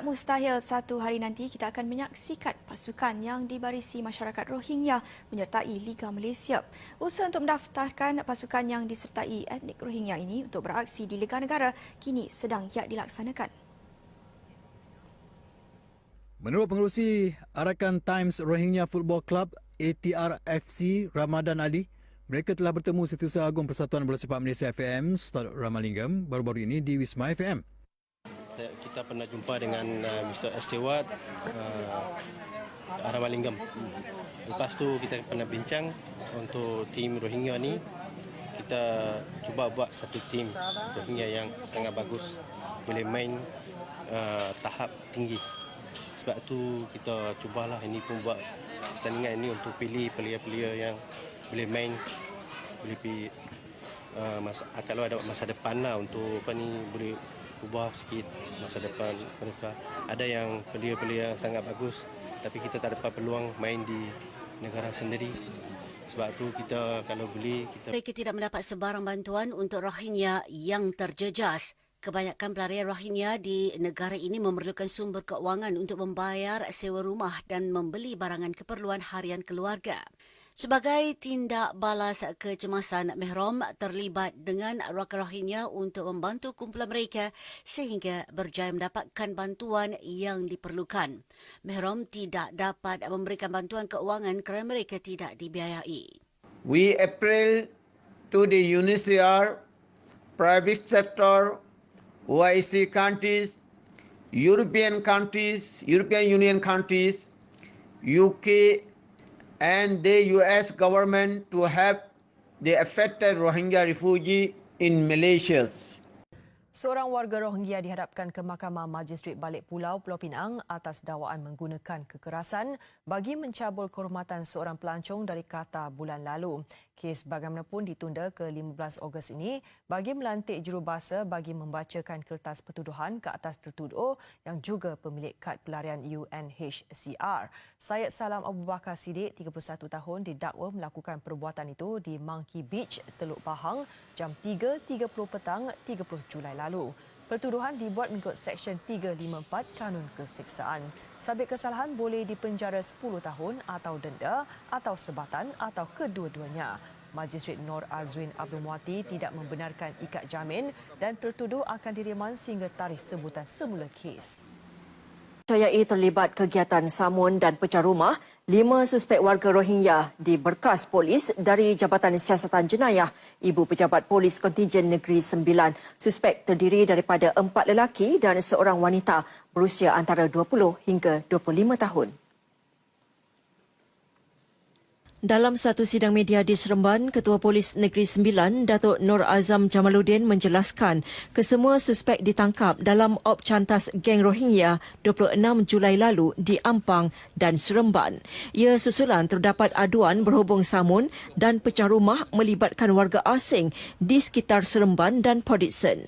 Tidak mustahil satu hari nanti kita akan menyaksikan pasukan yang dibarisi masyarakat Rohingya menyertai Liga Malaysia. Usaha untuk mendaftarkan pasukan yang disertai etnik Rohingya ini untuk beraksi di Liga Negara kini sedang giat dilaksanakan. Menurut pengerusi Arakan Times Rohingya Football Club ATRFC Ramadan Ali, mereka telah bertemu Setiausaha Agung Persatuan Bola Sepak Malaysia FM, Ustaz Ramalingam, baru-baru ini di Wisma FM. Kita pernah jumpa dengan Mr. Stewart Ramalingam. Lepas tu kita pernah bincang untuk tim Rohingya ni. Kita cuba buat satu tim Rohingya yang sangat bagus, boleh main tahap tinggi. Sebab tu kita cubalah ini pun buat pertandingan ini untuk pilih player-player yang boleh main, boleh pergi kalau ada masa depan lah untuk boleh ubah sikit masa depan mereka. Ada yang player-player sangat bagus tapi kita tak dapat peluang main di negara sendiri. Sebab tu kita kalau boleh mereka tidak mendapat sebarang bantuan untuk Rohingya yang terjejas. Kebanyakan pelarian Rohingya di negara ini memerlukan sumber keuangan untuk membayar sewa rumah dan membeli barangan keperluan harian keluarga. Sebagai tindak balas kecemasan, Mehrom terlibat dengan rakan Rohingya untuk membantu kumpulan mereka sehingga berjaya mendapatkan bantuan yang diperlukan. Mehrom tidak dapat memberikan bantuan keuangan kerana mereka tidak dibiayai. We appeal to the UNHCR, private sector, OIC countries, European Union countries, UK and the US government to help the affected Rohingya refugee in Malaysia. Seorang warga Rohingya dihadapkan ke Mahkamah Magistrate Balik Pulau Pinang atas dakwaan menggunakan kekerasan bagi mencabul kehormatan seorang pelancong dari Qatar bulan lalu. Kes bagaimanapun ditunda ke 15 Ogos ini bagi melantik jurubahasa bagi membacakan kertas pertuduhan ke atas tertuduh yang juga pemilik kad pelarian UNHCR. Syed Salam Abu Bakar Siddiq, 31 tahun, didakwa melakukan perbuatan itu di Monkey Beach, Teluk Pahang, jam 3.30 petang 30 Julai lalu. Pertuduhan dibuat mengikut Seksyen 354 Kanun Keseksaan. Sabit kesalahan boleh dipenjara 10 tahun atau denda atau sebatan atau kedua-duanya. Magistrate Nur Azwin Abdul Muati tidak membenarkan ikat jamin dan tertuduh akan direman sehingga tarikh sebutan semula kes. Percayai terlibat kegiatan samun dan pecah rumah 5 suspek warga Rohingya di berkas polis dari Jabatan Siasatan Jenayah Ibu Pejabat Polis Kontijen Negeri Sembilan. Suspek terdiri daripada 4 lelaki dan seorang wanita berusia antara 20 hingga 25 tahun. Dalam satu sidang media di Seremban, Ketua Polis Negeri Sembilan, Datuk Nur Azam Jamaluddin menjelaskan kesemua suspek ditangkap dalam op cantas geng Rohingya 26 Julai lalu di Ampang dan Seremban. Ia susulan terdapat aduan berhubung samun dan pecah rumah melibatkan warga asing di sekitar Seremban dan Port Dickson.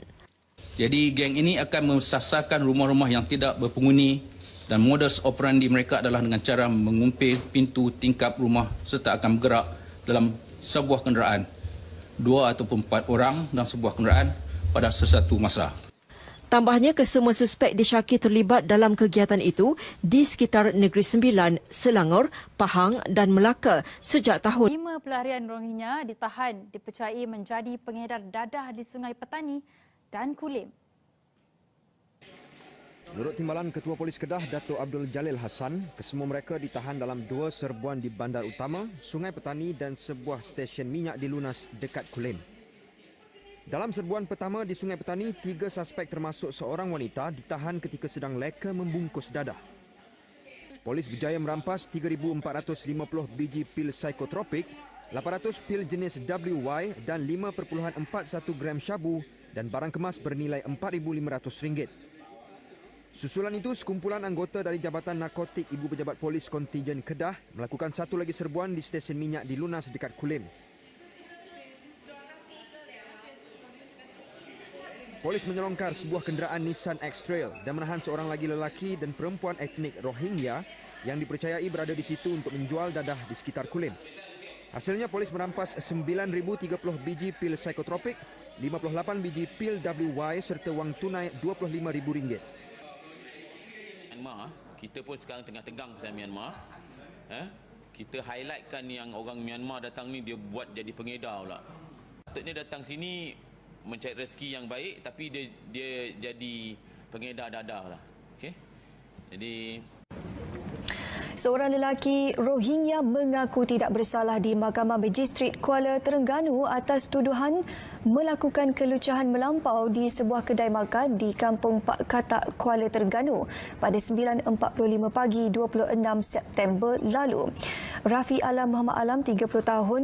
Jadi geng ini akan mensasarkan rumah-rumah yang tidak berpenghuni dan modus operandi mereka adalah dengan cara mengumpil pintu tingkap rumah serta akan bergerak dalam sebuah kenderaan, 2 ataupun 4 orang dalam sebuah kenderaan pada sesuatu masa. Tambahnya, kesemua suspek disyaki terlibat dalam kegiatan itu di sekitar Negeri Sembilan, Selangor, Pahang dan Melaka sejak tahun. 5 pelarian Rohingya ditahan dipercayai menjadi pengedar dadah di Sungai Petani dan Kulim. Menurut timbalan Ketua Polis Kedah, Datuk Abdul Jalil Hassan, kesemua mereka ditahan dalam 2 serbuan di Bandar Utama, Sungai Petani dan sebuah stesen minyak di Lunas dekat Kulim. Dalam serbuan pertama di Sungai Petani, 3 suspek termasuk seorang wanita ditahan ketika sedang leka membungkus dadah. Polis berjaya merampas 3,450 biji pil psikotropik, 800 pil jenis WY dan 5.41 gram syabu dan barang kemas bernilai RM4,500. Susulan itu, sekumpulan anggota dari Jabatan Narkotik Ibu Pejabat Polis Kontijen Kedah melakukan satu lagi serbuan di stesen minyak di Lunas dekat Kulim. Polis menyelongkar sebuah kenderaan Nissan X-Trail dan menahan seorang lagi lelaki dan perempuan etnik Rohingya yang dipercayai berada di situ untuk menjual dadah di sekitar Kulim. Hasilnya, polis merampas 9,030 biji pil psikotropik, 58 biji pil WY serta wang tunai RM25,000. Myanmar, kita pun sekarang tengah tegang pasal Myanmar. Kita highlightkan yang orang Myanmar datang ni dia buat jadi pengedar pula. Patutnya datang sini mencari rezeki yang baik, tapi dia jadi pengedar dadah lah. Okey. Jadi Seorang lelaki Rohingya mengaku tidak bersalah di Mahkamah Magistrat Kuala Terengganu atas tuduhan melakukan kelucahan melampau di sebuah kedai makan di Kampung Pak Katak, Kuala Terengganu pada 9.45 pagi 26 September lalu. Rafi Alam Muhammad Alam, 30 tahun,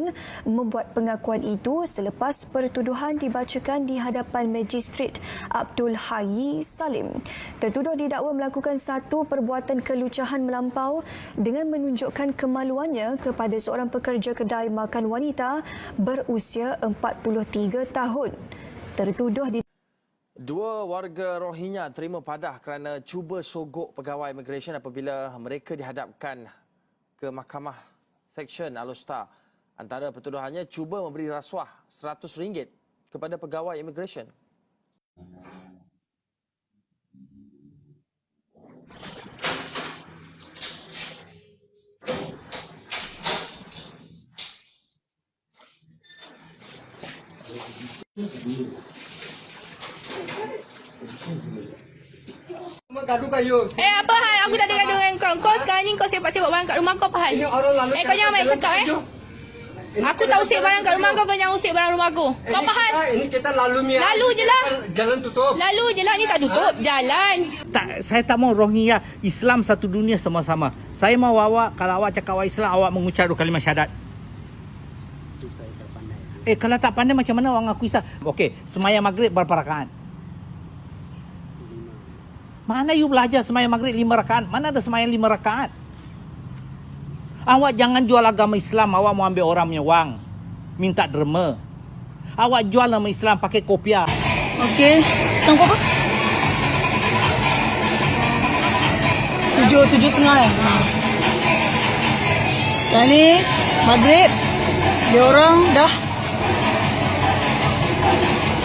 membuat pengakuan itu selepas pertuduhan dibacakan di hadapan Magistrat Abdul Hayy Salim. Tertuduh didakwa melakukan satu perbuatan kelucahan melampau dengan menunjukkan kemaluannya kepada seorang pekerja kedai makan wanita berusia 43 tahun. Tertuduh di Dua warga Rohingya terima padah kerana cuba sogok pegawai immigration apabila mereka dihadapkan ke Mahkamah Seksyen Al-Usta. Antara pertuduhannya cuba memberi rasuah RM100 kepada pegawai immigration. Apa hal? Aku tak ada gaduh dengan kau. Kau sekarang ni kau sepak-sepak barang kat rumah kau apa hal? Kau jangan main cakap Aku tak usik barang kat rumah kau, kau jangan usik barang rumah aku. Kau apa hal? Ini kita lalu je lah. Jalan tutup. Lalu je lah, ni tak tutup. Jalan. Saya tak mau Rohingya, Islam satu dunia sama-sama. Saya mau awak, kalau awak cakap awak Islam, awak mengucap kalimah syahadat. Kalau tak pandai macam mana orang ngaku Islam? Okey, sembahyang maghrib berapa rakaat? Mana you belajar sembahyang maghrib 5 rakaat? Mana ada sembahyang 5 rakaat? Awak jangan jual agama Islam, awak mau ambil orang punya wang. Minta derma. Awak jual nama Islam pakai kopiah. Okey, sekarang apa? 7.30 Yang ni maghrib. Dia orang dah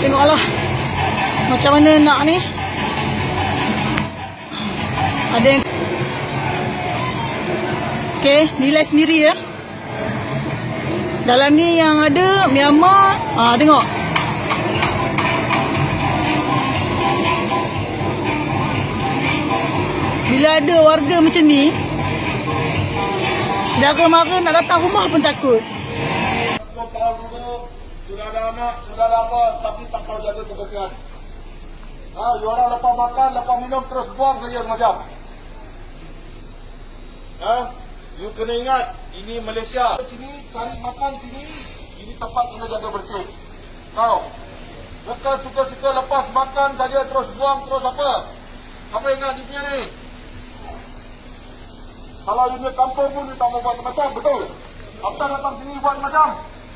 tengoklah macam mana nak ni. Ada yang okey, nilai sendiri ya. Dalam ni yang ada Myanmar. Tengok. Bila ada warga macam ni, saudara mara nak datang rumah pun takut. Sudah ada anak, sudah ada apa, tapi tak tahu jaga kebersihan. Orang lepas makan, lepas minum terus buang saja macam. You kena ingat, ini Malaysia. Sini, cari makan sini, ini tempat kena jaga bersih. Bukan suka-suka lepas makan saja terus buang, terus apa. Kamu ingat di ni. Kalau you punya kampung pun you tak mau buat macam, betul? Apa datang sini buat macam?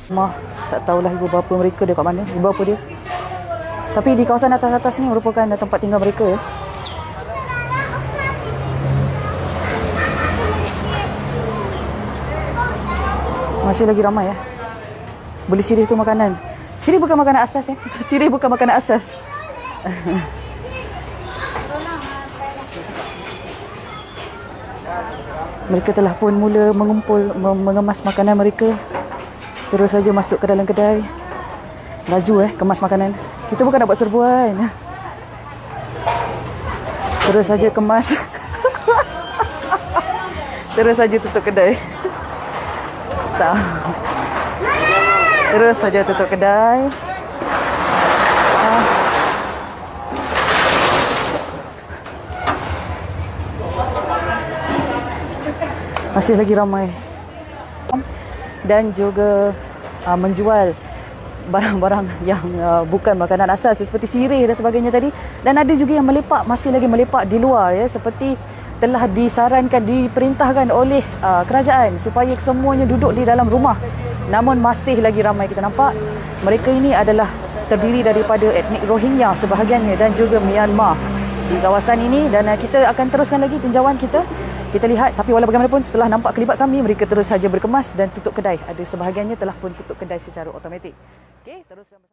Mah, tak tahulah ibu bapa mereka dia kat mana, ibu bapa dia. Tapi di kawasan atas-atas ni merupakan tempat tinggal mereka ya. Masih lagi ramai ya. Beli sirih tu makanan. Sirih bukan makanan asas ya. Sirih bukan makanan asas. Mereka telah pun mula mengemas makanan mereka. Terus saja masuk ke dalam kedai. Laju kemas makanan. Kita bukan nak buat serbuan. Terus saja kemas. Terus saja tutup kedai. Tak. Terus saja tutup kedai. Masih lagi ramai. Dan juga menjual barang-barang yang bukan makanan asas seperti sirih dan sebagainya tadi. Dan ada juga yang melepak, masih lagi melepak di luar ya, seperti telah disarankan, diperintahkan oleh kerajaan supaya semuanya duduk di dalam rumah. Namun masih lagi ramai kita nampak. Mereka ini adalah terdiri daripada etnik Rohingya sebahagiannya dan juga Myanmar di kawasan ini. Dan kita akan teruskan lagi tinjauan kita. Kita lihat, tapi walau bagaimanapun setelah nampak kelibat kami, mereka terus saja berkemas dan tutup kedai. Ada sebahagiannya telah pun tutup kedai secara automatik. Okey, teruskan.